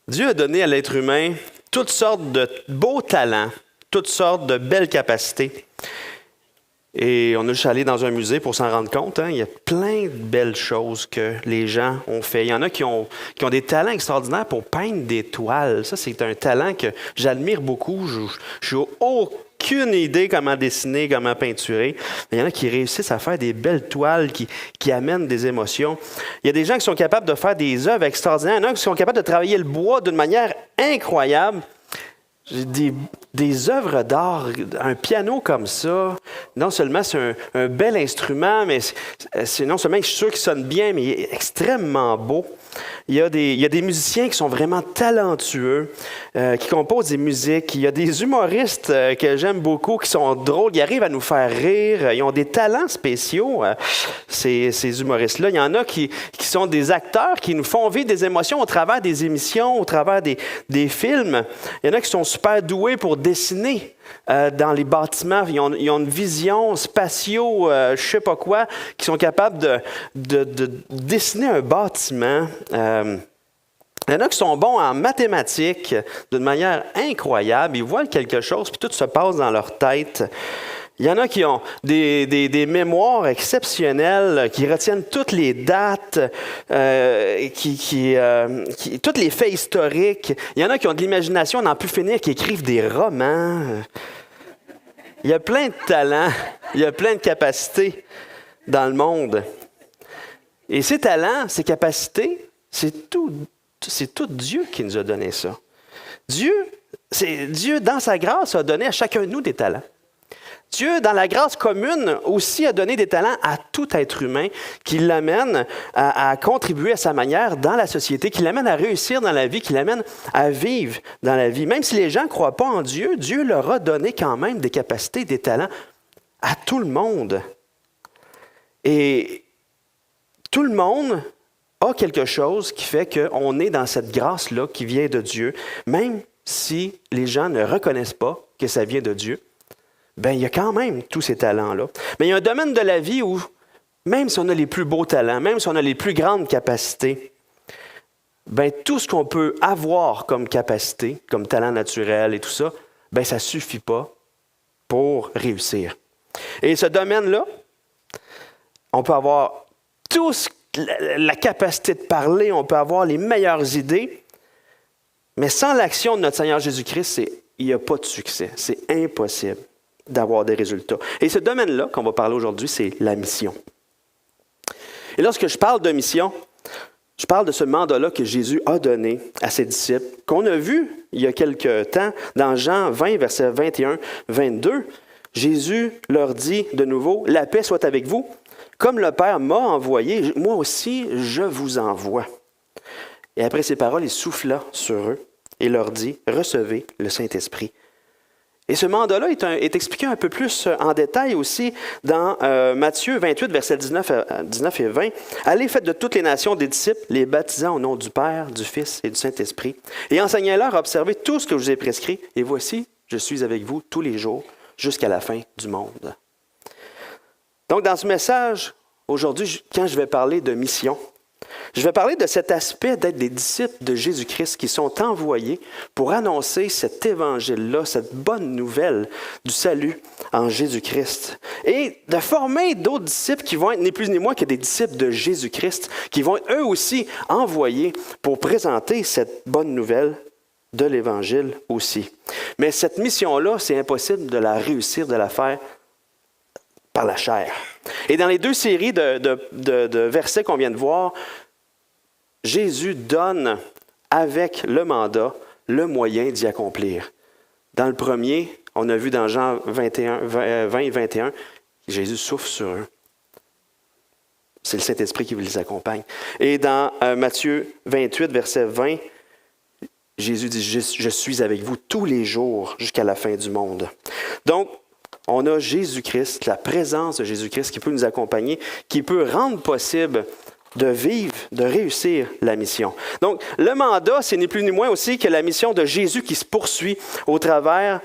Dieu a donné à l'être humain toutes sortes de beaux talents, toutes sortes de belles capacités. Et on a juste allé dans un musée pour s'en rendre compte. Il y a plein de belles choses que les gens ont fait. Il y en a qui ont des talents extraordinaires pour peindre des toiles. Ça, c'est un talent que j'admire beaucoup. Je n'ai aucune idée comment dessiner, comment peinturer. Mais il y en a qui réussissent à faire des belles toiles qui amènent des émotions. Il y a des gens qui sont capables de faire des œuvres extraordinaires. Il y en a qui sont capables de travailler le bois d'une manière incroyable. Des œuvres d'art, un piano comme ça, non seulement c'est un bel instrument, mais c'est non seulement je suis sûr qu'il sonne bien, mais il est extrêmement beau. Il y a des musiciens qui sont vraiment talentueux, qui composent des musiques. Il y a des humoristes que j'aime beaucoup, qui sont drôles, qui arrivent à nous faire rire. Ils ont des talents spéciaux, ces humoristes-là. Il y en a qui sont des acteurs, qui nous font vivre des émotions au travers des émissions, au travers des films. Il y en a qui sont super doués pour dessiner dans les bâtiments. Ils ont une vision spatio, je ne sais pas quoi, qui sont capables de dessiner un bâtiment. Il y en a qui sont bons en mathématiques d'une manière incroyable. Ils voient quelque chose, puis tout se passe dans leur tête. Il y en a qui ont des mémoires exceptionnelles, qui retiennent toutes les dates, toutes les faits historiques. Il y en a qui ont de l'imagination à n'en plus finir, qui écrivent des romans. Il y a plein de talents, il y a plein de capacités dans le monde. Et ces talents, ces capacités, c'est tout Dieu qui nous a donné ça. Dieu, dans sa grâce, a donné à chacun de nous des talents. Dieu, dans la grâce commune, aussi a donné des talents à tout être humain qui l'amène à contribuer à sa manière dans la société, qui l'amène à réussir dans la vie, qui l'amène à vivre dans la vie. Même si les gens ne croient pas en Dieu, Dieu leur a donné quand même des capacités, des talents à tout le monde. Et tout le monde a quelque chose qui fait qu'on est dans cette grâce-là qui vient de Dieu, même si les gens ne reconnaissent pas que ça vient de Dieu. Bien, il y a quand même tous ces talents-là. Mais il y a un domaine de la vie où, même si on a les plus beaux talents, même si on a les plus grandes capacités, bien, tout ce qu'on peut avoir comme capacité, comme talent naturel et tout ça, bien, ça ne suffit pas pour réussir. Et ce domaine-là, on peut avoir la capacité de parler, on peut avoir les meilleures idées, mais sans l'action de notre Seigneur Jésus-Christ, il n'y a pas de succès. C'est impossible d'avoir des résultats. Et ce domaine-là qu'on va parler aujourd'hui, c'est la mission. Et lorsque je parle de mission, je parle de ce mandat-là que Jésus a donné à ses disciples, qu'on a vu il y a quelque temps dans Jean 20, versets 21-22. Jésus leur dit de nouveau, « La paix soit avec vous. Comme le Père m'a envoyé, moi aussi je vous envoie. » Et après ces paroles, il souffla sur eux et leur dit, « Recevez le Saint-Esprit. » Et ce mandat-là est expliqué un peu plus en détail aussi dans Matthieu 28, versets 19 et 20. « Allez, faites de toutes les nations des disciples, les baptisant au nom du Père, du Fils et du Saint-Esprit, et enseignez-leur à observer tout ce que je vous ai prescrit, et voici, je suis avec vous tous les jours jusqu'à la fin du monde. » Donc, dans ce message, aujourd'hui, quand je vais parler de mission, je vais parler de cet aspect d'être des disciples de Jésus-Christ qui sont envoyés pour annoncer cet évangile-là, cette bonne nouvelle du salut en Jésus-Christ. Et de former d'autres disciples qui vont être ni plus ni moins que des disciples de Jésus-Christ, qui vont être eux aussi envoyés pour présenter cette bonne nouvelle de l'Évangile aussi. Mais cette mission-là, c'est impossible de la réussir, de la faire par la chair. Et dans les deux séries de versets qu'on vient de voir, Jésus donne avec le mandat le moyen d'y accomplir. Dans le premier, on a vu dans Jean 20 et 21, Jésus souffle sur eux. C'est le Saint-Esprit qui les accompagne. Et dans Matthieu 28, verset 20, Jésus dit, je suis avec vous tous les jours jusqu'à la fin du monde. Donc, on a Jésus-Christ, la présence de Jésus-Christ qui peut nous accompagner, qui peut rendre possible de vivre, de réussir la mission. Donc, le mandat, c'est ni plus ni moins aussi que la mission de Jésus qui se poursuit au travers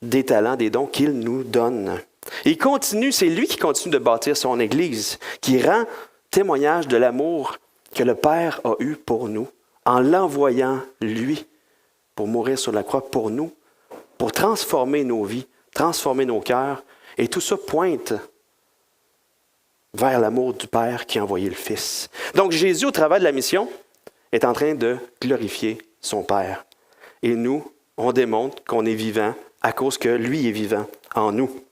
des talents, des dons qu'il nous donne. Il continue, c'est lui qui continue de bâtir son Église, qui rend témoignage de l'amour que le Père a eu pour nous, en l'envoyant, lui, pour mourir sur la croix pour nous, pour transformer nos vies, transformer nos cœurs. Et tout ça pointe vers l'amour du Père qui a envoyé le Fils. Donc Jésus, au travers de la mission, est en train de glorifier son Père. Et nous, on démontre qu'on est vivant à cause que lui est vivant en nous.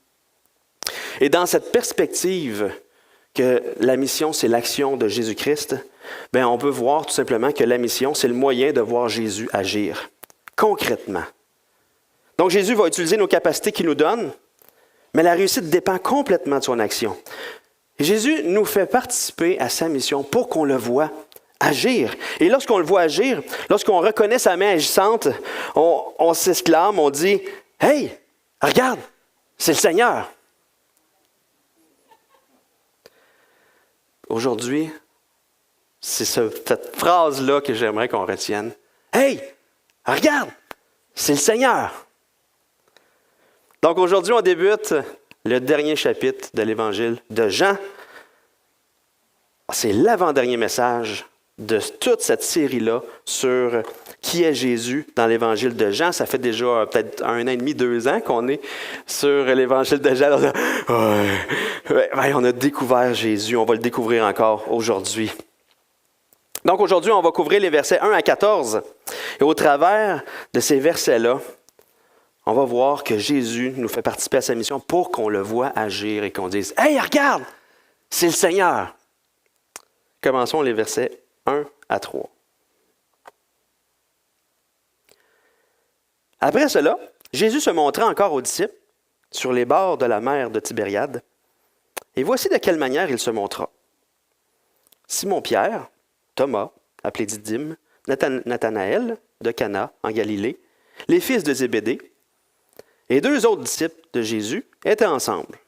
Et dans cette perspective que la mission, c'est l'action de Jésus-Christ, bien, on peut voir tout simplement que la mission, c'est le moyen de voir Jésus agir concrètement. Donc Jésus va utiliser nos capacités qu'il nous donne, mais la réussite dépend complètement de son action. Et Jésus nous fait participer à sa mission pour qu'on le voie agir. Et lorsqu'on le voit agir, lorsqu'on reconnaît sa main agissante, on s'exclame, on dit « Hey, regarde, c'est le Seigneur! » Aujourd'hui, c'est cette phrase-là que j'aimerais qu'on retienne. « Hey, regarde, c'est le Seigneur! » Donc aujourd'hui, on débute le dernier chapitre de l'Évangile de Jean. C'est l'avant-dernier message de toute cette série-là sur qui est Jésus dans l'Évangile de Jean. Ça fait déjà peut-être 1 an et demi, 2 ans qu'on est sur l'Évangile de Jean. On a découvert Jésus, on va le découvrir encore aujourd'hui. Donc aujourd'hui, on va couvrir les versets 1 à 14. Et au travers de ces versets-là, on va voir que Jésus nous fait participer à sa mission pour qu'on le voie agir et qu'on dise « Hey, regarde, c'est le Seigneur! » Commençons les versets 1 à 3. Après cela, Jésus se montra encore aux disciples sur les bords de la mer de Tibériade. Et voici de quelle manière il se montra. Simon-Pierre, Thomas, appelé Didyme, Nathanaël de Cana en Galilée, les fils de Zébédée, et 2 autres disciples de Jésus étaient ensemble.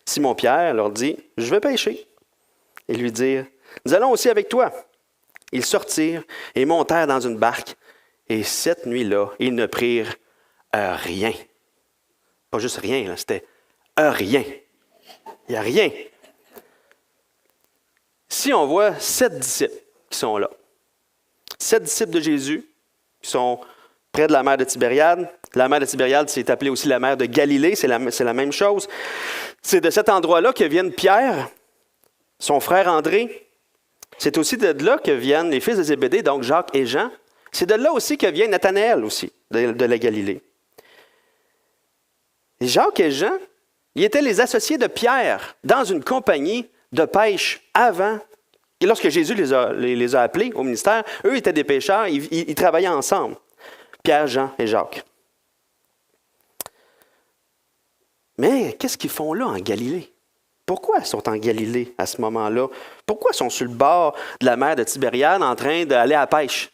Simon-Pierre leur dit « Je vais pêcher. » Ils lui dirent « Nous allons aussi avec toi. » Ils sortirent et montèrent dans une barque, et cette nuit-là, ils ne prirent rien. Pas juste rien, là, c'était rien. Il n'y a rien. Si on voit 7 disciples qui sont là, 7 disciples de Jésus qui sont près de la mer de Tibériade. La mer de Tibériade, c'est appelé aussi la mer de Galilée, c'est la même chose. C'est de cet endroit-là que viennent Pierre, son frère André. C'est aussi de là que viennent les fils de Zébédée, donc Jacques et Jean. C'est de là aussi que vient Nathanaël aussi, de la Galilée. Et Jacques et Jean, ils étaient les associés de Pierre dans une compagnie de pêche avant. Et lorsque Jésus les a appelés au ministère, eux étaient des pêcheurs, ils travaillaient ensemble. Pierre, Jean et Jacques. Mais qu'est-ce qu'ils font là en Galilée? Pourquoi ils sont en Galilée à ce moment-là? Pourquoi ils sont sur le bord de la mer de Tibériade en train d'aller à la pêche?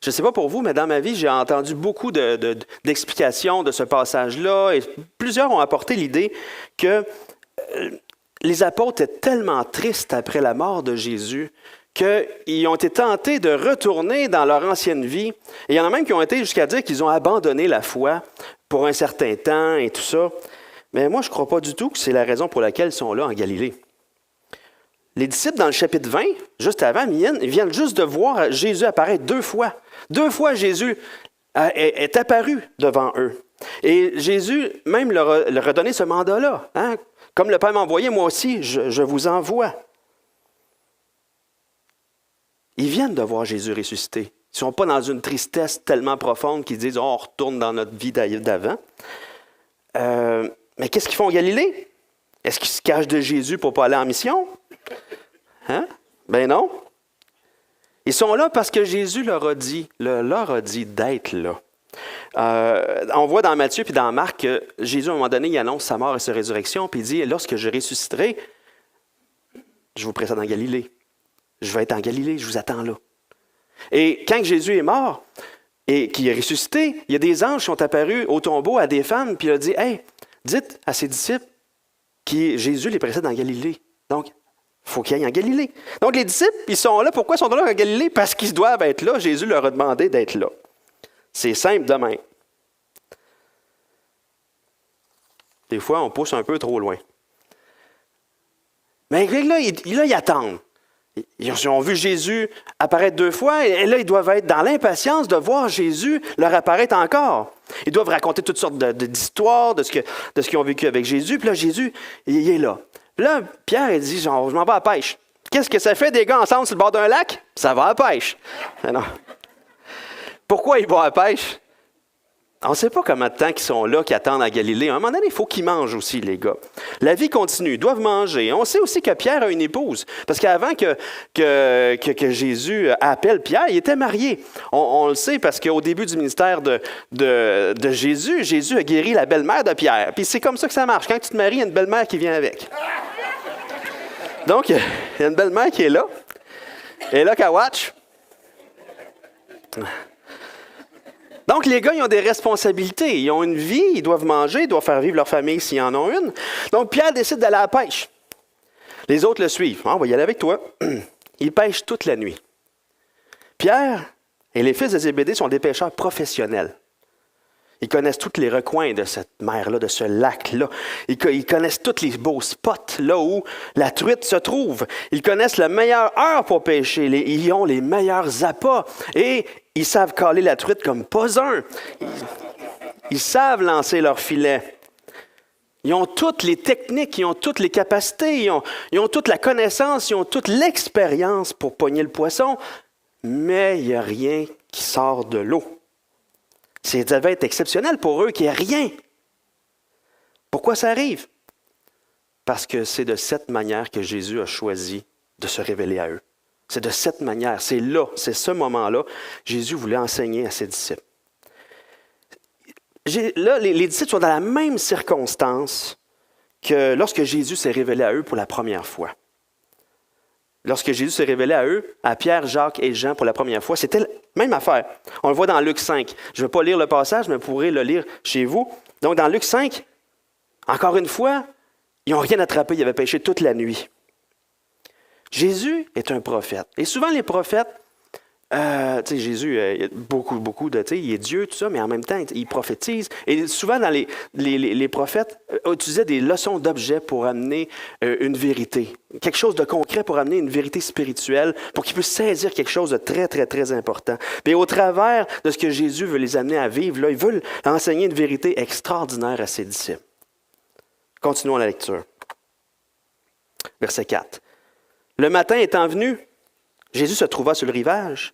Je ne sais pas pour vous, mais dans ma vie, j'ai entendu beaucoup d'explications de ce passage-là et plusieurs ont apporté l'idée que les apôtres étaient tellement tristes après la mort de Jésus qu'ils ont été tentés de retourner dans leur ancienne vie. Et il y en a même qui ont été jusqu'à dire qu'ils ont abandonné la foi pour un certain temps et tout ça. Mais moi, je ne crois pas du tout que c'est la raison pour laquelle ils sont là en Galilée. Les disciples, dans le chapitre 20, juste avant, ils viennent juste de voir Jésus apparaître 2 fois. 2 fois, Jésus est apparu devant eux. Et Jésus même leur a donné ce mandat-là. Hein? Comme le Père m'a envoyé, moi aussi, je vous envoie. Ils viennent de voir Jésus ressuscité. Ils ne sont pas dans une tristesse tellement profonde qu'ils disent « Oh, on retourne dans notre vie d'avant. » Mais qu'est-ce qu'ils font en Galilée? Est-ce qu'ils se cachent de Jésus pour ne pas aller en mission? Hein? Ben non. Ils sont là parce que Jésus leur a dit d'être là. On voit dans Matthieu et dans Marc que Jésus, à un moment donné, il annonce sa mort et sa résurrection, puis il dit « Lorsque je ressusciterai, je vous précède en Galilée. Je vais être en Galilée, je vous attends là. » Et quand Jésus est mort et qu'il est ressuscité, il y a des anges qui sont apparus au tombeau à des femmes, puis il a dit « Hey, dites à ses disciples que Jésus les précède en Galilée. » Donc, il faut qu'ils aillent en Galilée. Donc, les disciples, ils sont là. Pourquoi ils sont là en Galilée? Parce qu'ils doivent être là. Jésus leur a demandé d'être là. C'est simple de même. Des fois, on pousse un peu trop loin. Mais là, ils attendent. Ils ont vu Jésus apparaître 2 fois, et là, ils doivent être dans l'impatience de voir Jésus leur apparaître encore. Ils doivent raconter toutes sortes d'histoires de ce qu'ils ont vécu avec Jésus. Puis là, Jésus, il est là. Puis là, Pierre, il dit, genre, je m'en vais à la pêche. Qu'est-ce que ça fait des gars ensemble sur le bord d'un lac? Ça va à la pêche. Mais non. Pourquoi ils vont à la pêche? On ne sait pas combien de temps qu'ils sont là, qu'ils attendent à Galilée. À un moment donné, il faut qu'ils mangent aussi, les gars. La vie continue, ils doivent manger. On sait aussi que Pierre a une épouse. Parce qu'avant que Jésus appelle Pierre, il était marié. On le sait parce qu'au début du ministère de Jésus, Jésus a guéri la belle-mère de Pierre. Puis c'est comme ça que ça marche. Quand tu te maries, il y a une belle-mère qui vient avec. Donc, il y a une belle-mère qui est là. Et là, qu'à watch. Donc, les gars, ils ont des responsabilités. Ils ont une vie, ils doivent manger, ils doivent faire vivre leur famille s'ils en ont une. Donc, Pierre décide d'aller à la pêche. Les autres le suivent. On va y aller avec toi. Ils pêchent toute la nuit. Pierre et les fils de Zébédée sont des pêcheurs professionnels. Ils connaissent tous les recoins de cette mer-là, de ce lac-là. Ils connaissent tous les beaux spots là où la truite se trouve. Ils connaissent la meilleure heure pour pêcher. Ils ont les meilleurs appâts. Et ils savent caler la truite comme pas un. Ils savent lancer leur filet. Ils ont toutes les techniques, ils ont toutes les capacités, ils ont toute la connaissance, ils ont toute l'expérience pour pogner le poisson. Mais il n'y a rien qui sort de l'eau. Ça devait être exceptionnel pour eux qu'il n'y ait rien. Pourquoi ça arrive? Parce que c'est de cette manière que Jésus a choisi de se révéler à eux. C'est de cette manière, c'est là, c'est ce moment-là, Jésus voulait enseigner à ses disciples. Là, les disciples sont dans la même circonstance que lorsque Jésus s'est révélé à eux pour la première fois. Lorsque Jésus s'est révélé à eux, à Pierre, Jacques et Jean pour la première fois, c'était la même affaire. On le voit dans Luc 5. Je ne vais pas lire le passage, mais vous pourrez le lire chez vous. Donc, dans Luc 5, encore une fois, ils n'ont rien attrapé, ils avaient pêché toute la nuit. Jésus est un prophète. Et souvent, les prophètes, Jésus, il y a beaucoup de, il est Dieu, tout ça, mais en même temps, il prophétise. Et souvent, dans les prophètes utilisaient des leçons d'objets pour amener une vérité. Quelque chose de concret pour amener une vérité spirituelle, pour qu'ils puissent saisir quelque chose de très, très, très important. Mais au travers de ce que Jésus veut les amener à vivre, là, il veut enseigner une vérité extraordinaire à ses disciples. Continuons la lecture. Verset 4. Le matin étant venu, Jésus se trouva sur le rivage,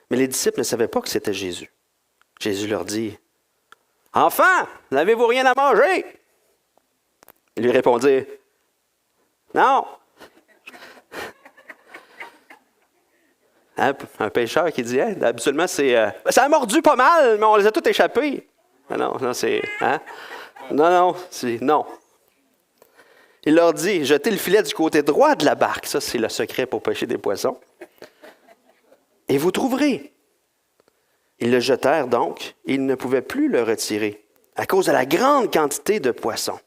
mais les disciples ne savaient pas que c'était Jésus. Jésus leur dit, « Enfants, n'avez-vous rien à manger? » Ils lui répondirent, « Non. » Un pêcheur qui dit, habituellement, ça a mordu pas mal, mais on les a tous échappés. Non, c'est... Non. Il leur dit, jetez le filet du côté droit de la barque. Ça, c'est le secret pour pêcher des poissons. Et vous trouverez. Ils le jetèrent donc, et ils ne pouvaient plus le retirer, à cause de la grande quantité de poissons.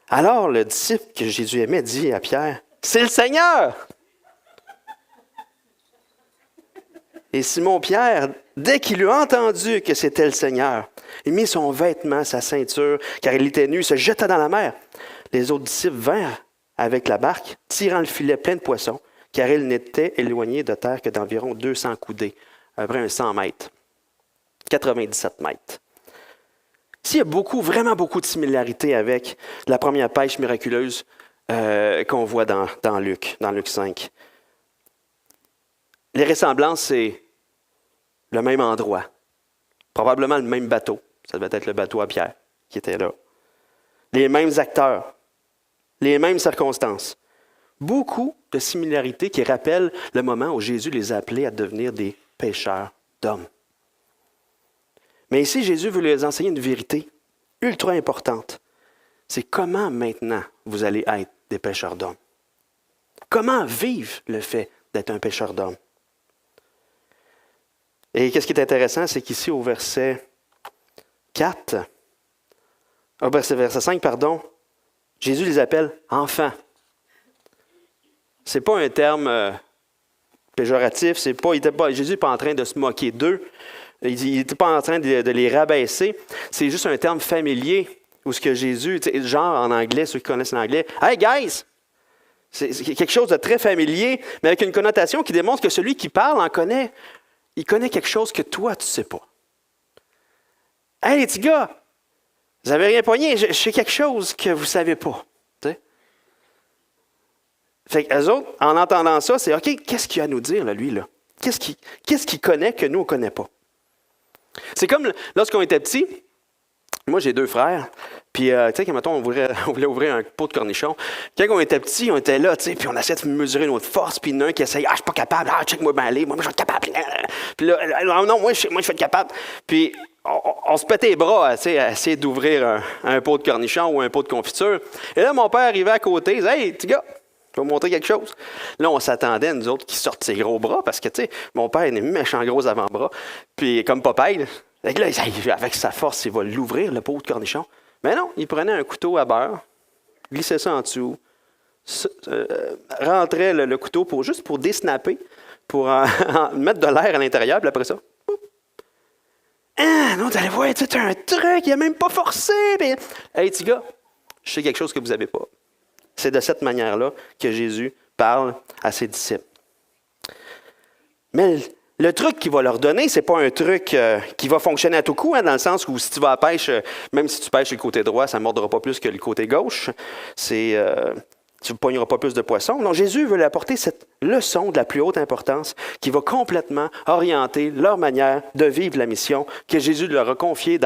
Alors le disciple que Jésus aimait dit à Pierre, « C'est le Seigneur! » Et Simon-Pierre, dès qu'il eut entendu que c'était le Seigneur, il mit son vêtement, sa ceinture, car il était nu, se jeta dans la mer. Les autres disciples vinrent avec la barque, tirant le filet plein de poissons, car il n'était éloigné de terre que d'environ 200 coudées, à peu près 100 mètres, 97 mètres. Ici, il y a vraiment beaucoup de similarités avec la première pêche miraculeuse qu'on voit dans Luc 5. Les ressemblances, c'est le même endroit, probablement le même bateau. Ça devait être le bateau à Pierre qui était là. Les mêmes acteurs, les mêmes circonstances. Beaucoup de similarités qui rappellent le moment où Jésus les a appelés à devenir des pêcheurs d'hommes. Mais ici, Jésus veut les enseigner une vérité ultra importante. C'est comment maintenant vous allez être des pêcheurs d'hommes. Comment vivre le fait d'être un pêcheur d'hommes. Et qu'est-ce qui est intéressant, c'est qu'ici au verset 5, Jésus les appelle enfants. Ce n'est pas un terme péjoratif, Jésus n'est pas en train de se moquer d'eux, il n'était pas en train de les rabaisser, c'est juste un terme familier où ce que Jésus, genre en anglais, ceux qui connaissent l'anglais, « Hey guys, C'est quelque chose de très familier, mais avec une connotation qui démontre que celui qui parle en connaît. Il connaît quelque chose que toi, tu ne sais pas. Hey, les petits gars, vous n'avez rien pogné, je sais quelque chose que vous ne savez pas. T'sais? Fait qu'eux autres, en entendant ça, c'est OK, qu'est-ce qu'il a à nous dire, là, lui, là? Qu'est-ce qu'il connaît que nous, on ne connaît pas? C'est comme lorsqu'on était petits, moi, j'ai 2 frères, puis, tu sais, quand mettons, on voulait ouvrir un pot de cornichons. Quand on était petits, on était là, tu sais, puis on essayait de mesurer notre force, puis il y en a un qui essayait, je suis pas capable, check-moi bien aller, moi, je vais être capable. Puis là, non, moi, je vais être capable. Puis, on se pétait les bras, tu sais, à essayer d'ouvrir un pot de cornichons ou un pot de confiture. Et là, mon père arrivait à côté, il disait, hey, petit gars, je vais vous montrer quelque chose. Là, on s'attendait, nous autres, qui sortent ses gros bras, parce que, tu sais, mon père, il a mis méchant gros avant-bras, puis comme Popeye, là, avec sa force, il va l'ouvrir, le pot de cornichons. Mais non, il prenait un couteau à beurre, glissait ça en dessous, rentrait le couteau juste pour désnapper, pour mettre de l'air à l'intérieur, puis après ça, boum. Ah, non, t'allais voir, c'est un truc, il n'a même pas forcé. Puis... Hey, petit gars, je sais quelque chose que vous n'avez pas. C'est de cette manière-là que Jésus parle à ses disciples. Mais le truc qu'il va leur donner, ce n'est pas un truc qui va fonctionner à tout coup, dans le sens où si tu vas à la pêche, même si tu pêches le côté droit, ça ne mordra pas plus que le côté gauche. Tu ne pogneras pas plus de poissons. Non, Jésus veut leur apporter cette leçon de la plus haute importance qui va complètement orienter leur manière de vivre la mission que Jésus leur a confiée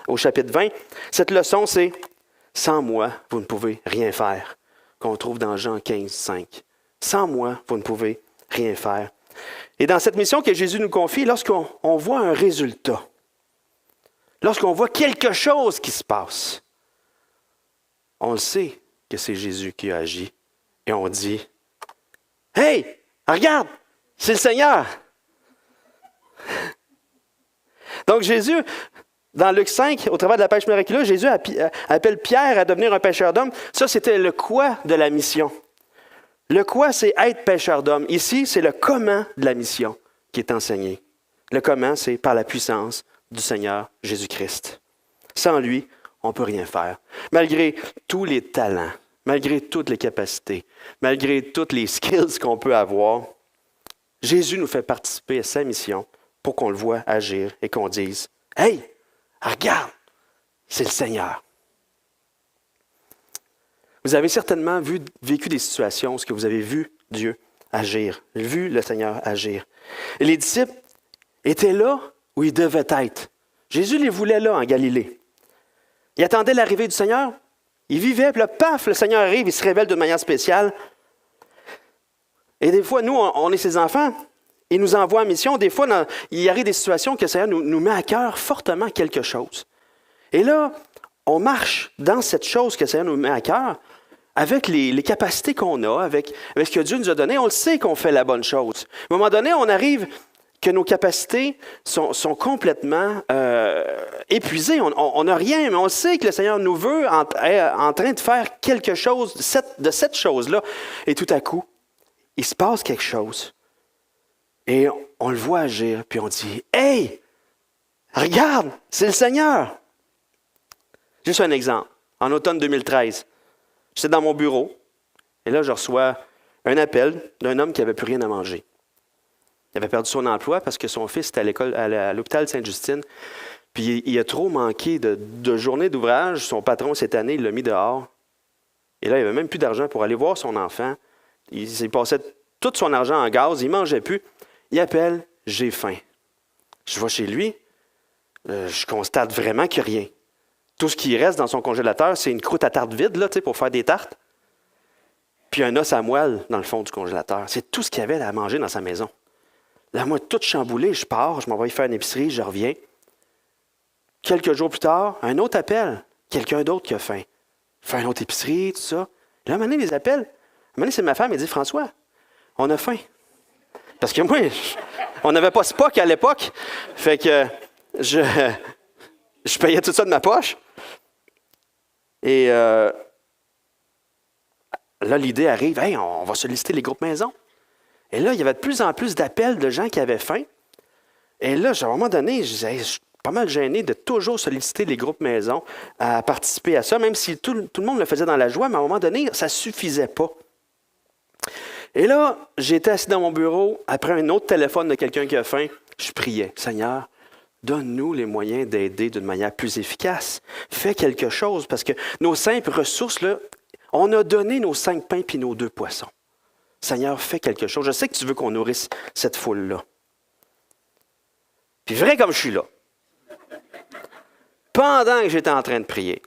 au chapitre 20. Cette leçon, c'est « Sans moi, vous ne pouvez rien faire », qu'on trouve dans Jean 15, 5. « Sans moi, vous ne pouvez rien faire ». Et dans cette mission que Jésus nous confie, lorsqu'on voit un résultat, lorsqu'on voit quelque chose qui se passe, on le sait que c'est Jésus qui a agi. Et on dit, « Hey, regarde, c'est le Seigneur! » Donc Jésus, dans Luc 5, au travers de la pêche miraculeuse, Jésus appelle Pierre à devenir un pêcheur d'hommes. Ça, c'était le quoi de la mission. Le quoi, c'est être pêcheur d'hommes. Ici, c'est le comment de la mission qui est enseigné. Le comment, c'est par la puissance du Seigneur Jésus-Christ. Sans lui, on ne peut rien faire. Malgré tous les talents, malgré toutes les capacités, malgré toutes les skills qu'on peut avoir, Jésus nous fait participer à sa mission pour qu'on le voie agir et qu'on dise « Hey, regarde, c'est le Seigneur ». Vous avez certainement vécu des situations où vous avez vu Dieu agir, vu le Seigneur agir. Et les disciples étaient là où ils devaient être. Jésus les voulait là, en Galilée. Ils attendaient l'arrivée du Seigneur. Ils vivaient, puis là, paf, le Seigneur arrive, il se révèle de manière spéciale. Et des fois, nous, on est ses enfants. Il nous envoie en mission. Des fois, il arrive des situations que le Seigneur nous met à cœur fortement quelque chose. Et là, on marche dans cette chose que le Seigneur nous met à cœur avec les capacités qu'on a, avec ce que Dieu nous a donné. On le sait qu'on fait la bonne chose. À un moment donné, on arrive que nos capacités sont complètement épuisées. On n'a rien, mais on sait que le Seigneur nous veut en train de faire quelque chose de cette chose-là. Et tout à coup, il se passe quelque chose. Et on le voit agir, puis on dit « Hey, regarde, c'est le Seigneur! » Juste un exemple. En automne 2013, j'étais dans mon bureau, et là, je reçois un appel d'un homme qui n'avait plus rien à manger. Il avait perdu son emploi parce que son fils était à l'hôpital Sainte-Justine, puis il a trop manqué de journées d'ouvrage. Son patron, cette année, il l'a mis dehors. Et là, il n'avait même plus d'argent pour aller voir son enfant. Il passait tout son argent en gaz, il ne mangeait plus. Il appelle, j'ai faim. Je vais chez lui, je constate vraiment qu'il n'y a rien. Tout ce qui reste dans son congélateur, c'est une croûte à tarte vide là, pour faire des tartes, puis un os à moelle dans le fond du congélateur. C'est tout ce qu'il y avait à manger dans sa maison. Là, moi, tout chamboulé, je pars, je m'en vais faire une épicerie, je reviens. Quelques jours plus tard, un autre appel, quelqu'un d'autre qui a faim. Faire une autre épicerie, tout ça. Là, à un moment donné, les appels. À un moment donné, c'est ma femme, elle dit, François, on a faim. Parce que moi, on n'avait pas Spock à l'époque. Fait que je payais tout ça de ma poche. Et là, l'idée arrive, hey, on va solliciter les groupes maisons. Et là, il y avait de plus en plus d'appels de gens qui avaient faim. Et là, à un moment donné, je suis pas mal gêné de toujours solliciter les groupes maisons à participer à ça, même si tout le monde le faisait dans la joie, mais à un moment donné, ça ne suffisait pas. Et là, j'étais assis dans mon bureau, après un autre téléphone de quelqu'un qui a faim, je priais, Seigneur, donne-nous les moyens d'aider d'une manière plus efficace. Fais quelque chose, parce que nos simples ressources, là, on a donné nos 5 pains puis nos 2 poissons. Seigneur, fais quelque chose. Je sais que tu veux qu'on nourrisse cette foule-là. Puis vrai comme je suis là, pendant que j'étais en train de prier,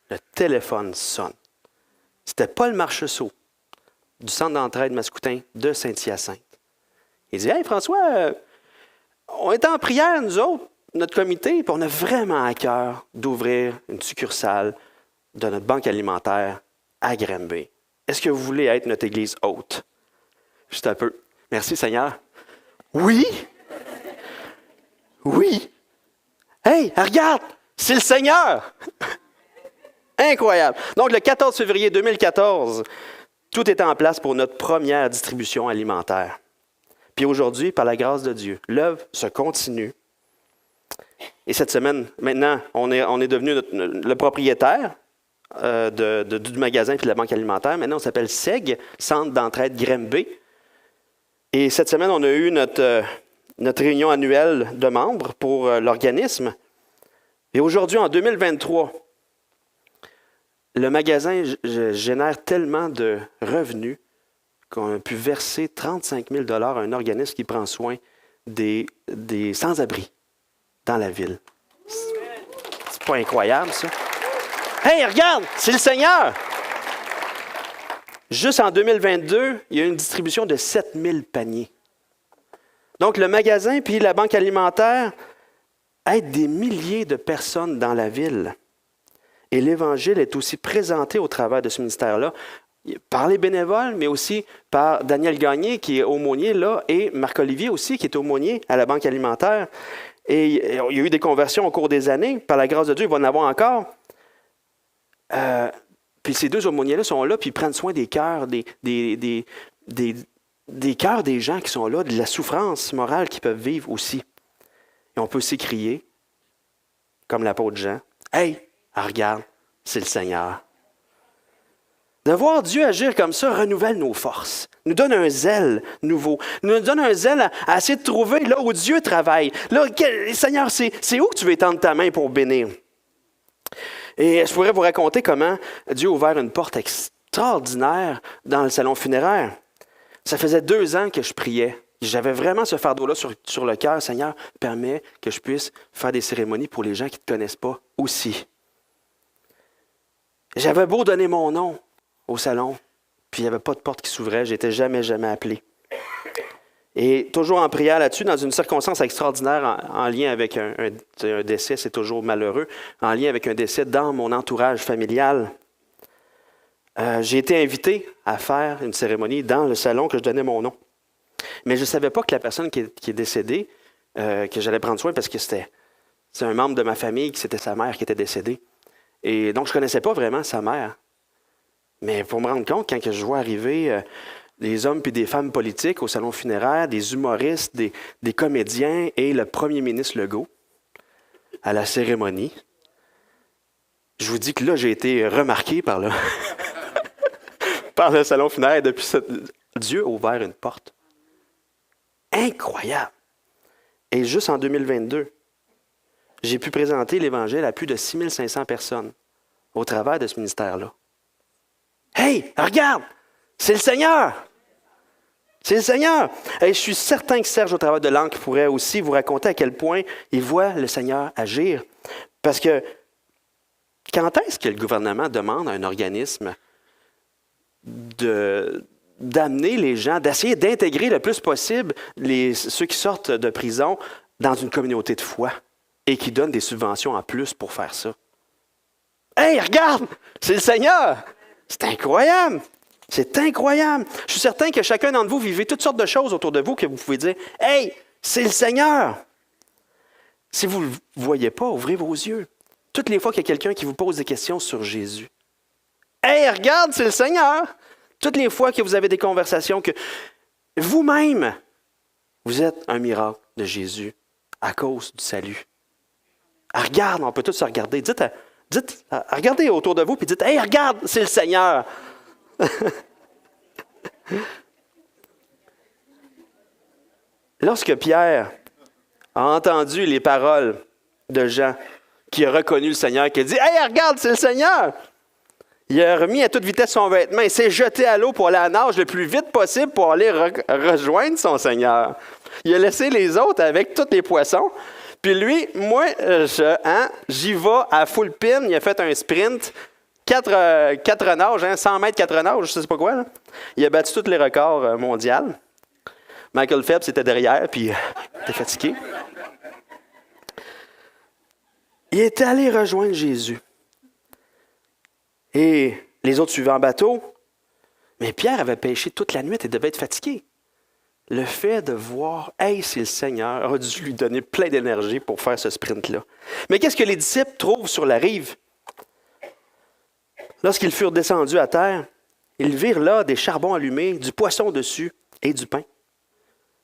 le téléphone sonne. C'était Paul Marcheseau, du Centre d'entraide Mascoutin de Saint-Hyacinthe. Il dit, « Hey François, on est en prière, nous autres, notre comité, puis on a vraiment à cœur d'ouvrir une succursale de notre banque alimentaire à Granby. Est-ce que vous voulez être notre église hôte? » Juste un peu. « Merci Seigneur. »« Oui! Oui! Hey, regarde! C'est le Seigneur! » Incroyable! Donc, le 14 février 2014, tout était en place pour notre première distribution alimentaire. Puis aujourd'hui, par la grâce de Dieu, l'œuvre se continue. Et cette semaine, maintenant, on est devenu le propriétaire du magasin et de la banque alimentaire. Maintenant, on s'appelle SEG, Centre d'entraide Granby. Et cette semaine, on a eu notre réunion annuelle de membres pour l'organisme. Et aujourd'hui, en 2023, le magasin génère tellement de revenus qu'on a pu verser 35 000 $ à un organisme qui prend soin des sans-abri dans la ville. C'est pas incroyable, ça? Hey, regarde, c'est le Seigneur! Juste en 2022, il y a eu une distribution de 7 000 paniers. Donc, le magasin puis la banque alimentaire aident des milliers de personnes dans la ville. Et l'Évangile est aussi présenté au travers de ce ministère-là, par les bénévoles, mais aussi par Daniel Gagné, qui est aumônier là, et Marc-Olivier aussi, qui est aumônier à la Banque alimentaire. Et il y a eu des conversions au cours des années. Par la grâce de Dieu, il va en avoir encore. Puis ces 2 aumôniers-là sont là, puis ils prennent soin des cœurs, des cœurs des gens qui sont là, de la souffrance morale qu'ils peuvent vivre aussi. Et on peut aussi crier, comme l'apôtre Jean, « Hey, regarde, c'est le Seigneur. » De voir Dieu agir comme ça renouvelle nos forces, nous donne un zèle nouveau, nous donne un zèle à essayer de trouver là où Dieu travaille. Là, Seigneur, c'est où que tu veux étendre ta main pour bénir? Et je pourrais vous raconter comment Dieu a ouvert une porte extraordinaire dans le salon funéraire. Ça faisait 2 ans que je priais. J'avais vraiment ce fardeau-là sur le cœur. Seigneur, permets que je puisse faire des cérémonies pour les gens qui ne te connaissent pas aussi. J'avais beau donner mon nom au salon, puis il n'y avait pas de porte qui s'ouvrait. Je n'étais jamais appelé. Et toujours en prière là-dessus, dans une circonstance extraordinaire en lien avec un décès, c'est toujours malheureux, en lien avec un décès dans mon entourage familial. J'ai été invité à faire une cérémonie dans le salon que je donnais mon nom. Mais je ne savais pas que la personne qui est décédée, que j'allais prendre soin parce que c'est un membre de ma famille, que c'était sa mère qui était décédée. Et donc, je ne connaissais pas vraiment sa mère. Mais pour me rendre compte, quand je vois arriver des hommes et des femmes politiques au salon funéraire, des humoristes, des comédiens et le premier ministre Legault à la cérémonie, je vous dis que là, j'ai été remarqué par le salon funéraire. Depuis ça, Dieu a ouvert une porte. Incroyable! Et juste en 2022, j'ai pu présenter l'Évangile à plus de 6 500 personnes au travers de ce ministère-là. Hey, regarde! C'est le Seigneur! C'est le Seigneur! Et je suis certain que Serge, au travers de l'Ancre, pourrait aussi vous raconter à quel point il voit le Seigneur agir. Parce que quand est-ce que le gouvernement demande à un organisme d'amener les gens, d'essayer d'intégrer le plus possible ceux qui sortent de prison dans une communauté de foi et qui donnent des subventions en plus pour faire ça? Hey, regarde! C'est le Seigneur! C'est incroyable! C'est incroyable! Je suis certain que chacun d'entre vous vivez toutes sortes de choses autour de vous que vous pouvez dire « Hey, c'est le Seigneur! » Si vous ne le voyez pas, ouvrez vos yeux. Toutes les fois qu'il y a quelqu'un qui vous pose des questions sur Jésus. « Hey, regarde, c'est le Seigneur! » Toutes les fois que vous avez des conversations que vous-même, vous êtes un miracle de Jésus à cause du salut. Regarde, on peut tous se regarder. Regardez autour de vous et dites « Hey, regarde, c'est le Seigneur! » Lorsque Pierre a entendu les paroles de Jean, qui a reconnu le Seigneur, qui a dit « Hey, regarde, c'est le Seigneur! » Il a remis à toute vitesse son vêtement et s'est jeté à l'eau pour aller à la nage le plus vite possible pour aller rejoindre son Seigneur. Il a laissé les autres avec tous les poissons. Puis lui, moi, j'y vais à full pin. Il a fait un sprint, 4 nages, 100 mètres, 4 nages, je ne sais pas quoi. Là. Il a battu tous les records mondiaux. Michael Phelps était derrière, puis il était fatigué. Il est allé rejoindre Jésus. Et les autres suivaient en bateau. Mais Pierre avait pêché toute la nuit et devait être fatigué. Le fait de voir, hey, c'est le Seigneur, a dû lui donner plein d'énergie pour faire ce sprint-là. Mais qu'est-ce que les disciples trouvent sur la rive? Lorsqu'ils furent descendus à terre, ils virent là des charbons allumés, du poisson dessus et du pain.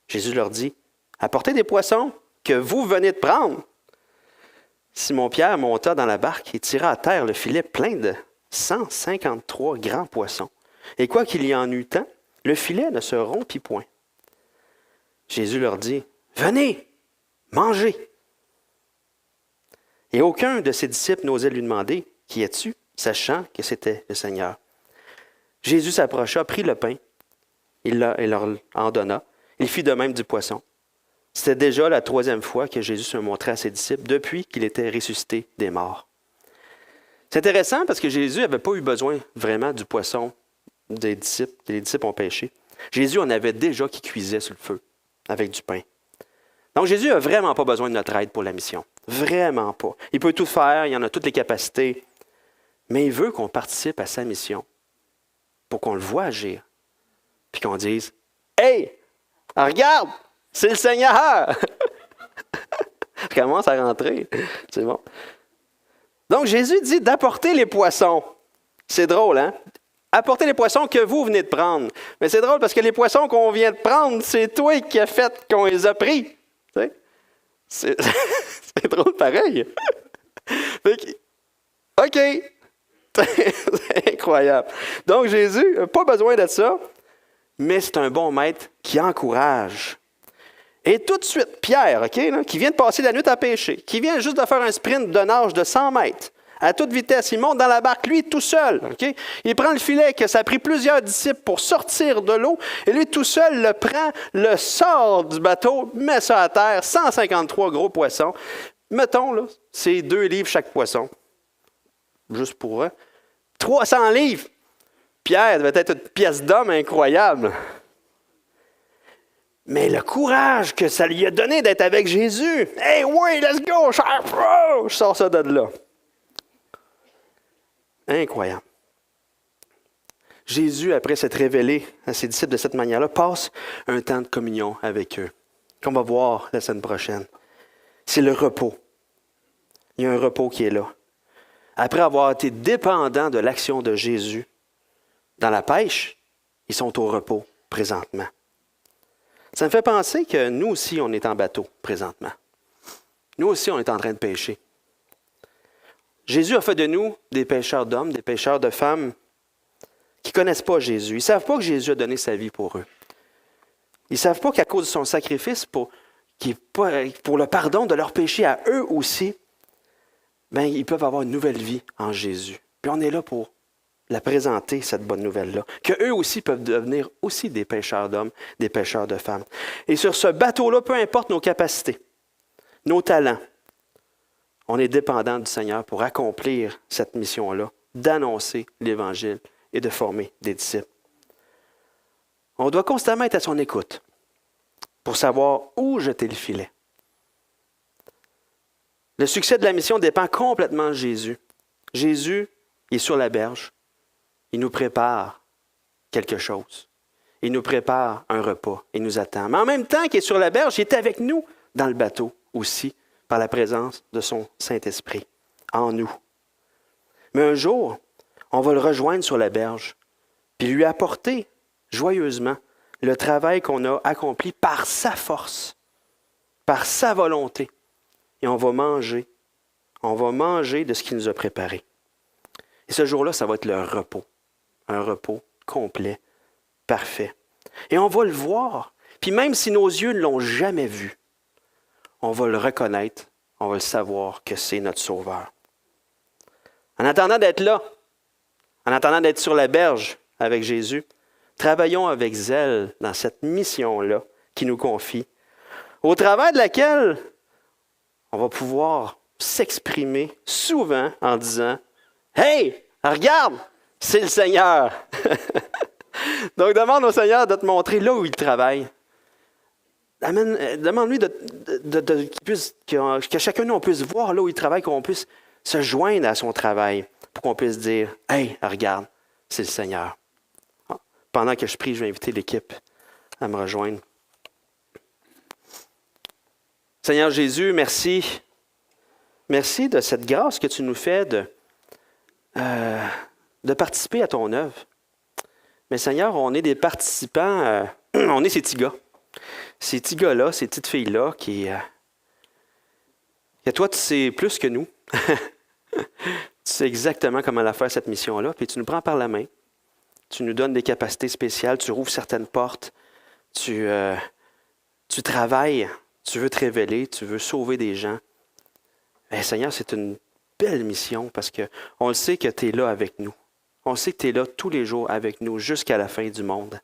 Jésus leur dit, apportez des poissons que vous venez de prendre. Simon-Pierre monta dans la barque et tira à terre le filet plein de 153 grands poissons. Et quoi qu'il y en eût tant, le filet ne se rompit point. Jésus leur dit, « Venez, mangez. » Et aucun de ses disciples n'osait lui demander, « Qui es-tu? » sachant que c'était le Seigneur. Jésus s'approcha, prit le pain, il leur en donna. Il fit de même du poisson. C'était déjà la 3e fois que Jésus se montrait à ses disciples depuis qu'il était ressuscité des morts. C'est intéressant parce que Jésus n'avait pas eu besoin vraiment du poisson des disciples, que les disciples ont pêché. Jésus en avait déjà qui cuisait sur le feu avec du pain. Donc Jésus n'a vraiment pas besoin de notre aide pour la mission. Vraiment pas. Il peut tout faire, il en a toutes les capacités, mais il veut qu'on participe à sa mission pour qu'on le voie agir, puis qu'on dise « Hey, regarde, c'est le Seigneur! » Je commence à rentrer. C'est bon. Donc, Jésus dit d'apporter les poissons. C'est drôle, hein? Apportez les poissons que vous venez de prendre. Mais c'est drôle parce que les poissons qu'on vient de prendre, c'est toi qui as fait qu'on les a pris. Tu sais? C'est drôle pareil. OK. C'est incroyable. Donc, Jésus n'a pas besoin de ça, mais c'est un bon maître qui encourage. Et tout de suite, Pierre, qui vient de passer la nuit à pêcher, qui vient juste de faire un sprint de nage de 100 mètres, à toute vitesse, il monte dans la barque, lui, tout seul. Il prend le filet, que ça a pris plusieurs disciples pour sortir de l'eau, et lui, tout seul, le prend, le sort du bateau, met ça à terre, 153 gros poissons. Mettons, là, c'est 2 livres chaque poisson. Juste pour eux. 300 livres. Pierre devait être une pièce d'homme incroyable. Mais le courage que ça lui a donné d'être avec Jésus. « Hey, oui, let's go! Je sors ça de là. » Incroyable. Jésus, après s'être révélé à ses disciples de cette manière-là, passe un temps de communion avec eux, qu'on va voir la semaine prochaine. C'est le repos. Il y a un repos qui est là. Après avoir été dépendants de l'action de Jésus dans la pêche, ils sont au repos présentement. Ça me fait penser que nous aussi, on est en bateau présentement. Nous aussi, on est en train de pêcher. Jésus a fait de nous des pêcheurs d'hommes, des pêcheurs de femmes qui ne connaissent pas Jésus. Ils ne savent pas que Jésus a donné sa vie pour eux. Ils ne savent pas qu'à cause de son sacrifice pour le pardon de leurs péchés à eux aussi, ils peuvent avoir une nouvelle vie en Jésus. Puis on est là pour la présenter, cette bonne nouvelle-là. Qu'eux aussi peuvent devenir aussi des pêcheurs d'hommes, des pêcheurs de femmes. Et sur ce bateau-là, peu importe nos capacités, nos talents, on est dépendant du Seigneur pour accomplir cette mission-là, d'annoncer l'Évangile et de former des disciples. On doit constamment être à son écoute pour savoir où jeter le filet. Le succès de la mission dépend complètement de Jésus. Jésus est sur la berge. Il nous prépare quelque chose. Il nous prépare un repas. Il nous attend. Mais en même temps qu'il est sur la berge, il est avec nous dans le bateau aussi, par la présence de son Saint-Esprit en nous. Mais un jour, on va le rejoindre sur la berge, puis lui apporter joyeusement le travail qu'on a accompli par sa force, par sa volonté. Et on va manger de ce qu'il nous a préparé. Et ce jour-là, ça va être le repos. Un repos complet, parfait. Et on va le voir. Puis même si nos yeux ne l'ont jamais vu, on va le reconnaître, on va le savoir que c'est notre Sauveur. En attendant d'être là, en attendant d'être sur la berge avec Jésus, travaillons avec zèle dans cette mission-là qu'il nous confie, au travers de laquelle on va pouvoir s'exprimer souvent en disant « Hey, regarde, c'est le Seigneur! » Donc, demande au Seigneur de te montrer là où il travaille. Demande-lui que chacun de nous on puisse voir là où il travaille, qu'on puisse se joindre à son travail pour qu'on puisse dire « Hey, regarde, c'est le Seigneur. » Pendant que je prie, je vais inviter l'équipe à me rejoindre. Seigneur Jésus, merci. Merci de cette grâce que tu nous fais de participer à ton œuvre. Mais Seigneur, on est des participants, on est ces petits gars. Ces petits gars-là, ces petites filles-là que toi, tu sais plus que nous. Tu sais exactement comment la faire, cette mission-là. Puis tu nous prends par la main. Tu nous donnes des capacités spéciales. Tu rouvres certaines portes. Tu travailles. Tu veux te révéler. Tu veux sauver des gens. Et Seigneur, c'est une belle mission parce qu'on le sait que tu es là avec nous. On sait que tu es là tous les jours avec nous jusqu'à la fin du monde.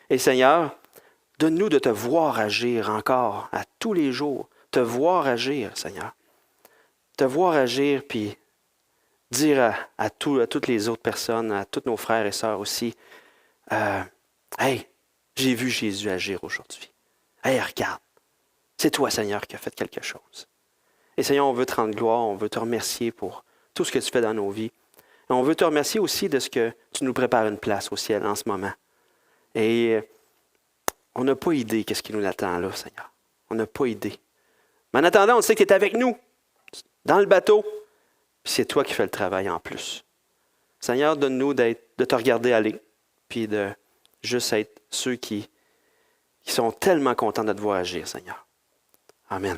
Et Seigneur, donne-nous de te voir agir encore à tous les jours. Te voir agir, Seigneur. Te voir agir, puis dire à toutes les autres personnes, à tous nos frères et sœurs aussi, hey, j'ai vu Jésus agir aujourd'hui. Hey, regarde, c'est toi, Seigneur, qui as fait quelque chose. Et Seigneur, on veut te rendre gloire, on veut te remercier pour tout ce que tu fais dans nos vies. Et on veut te remercier aussi de ce que tu nous prépares une place au ciel en ce moment. Et on n'a pas idée qu'est-ce qui nous attend là, Seigneur. On n'a pas idée. Mais en attendant, on sait que tu es avec nous, dans le bateau. Puis c'est toi qui fais le travail en plus. Seigneur, donne-nous de te regarder aller, puis de juste être ceux qui sont tellement contents de te voir agir, Seigneur. Amen.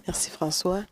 Merci François.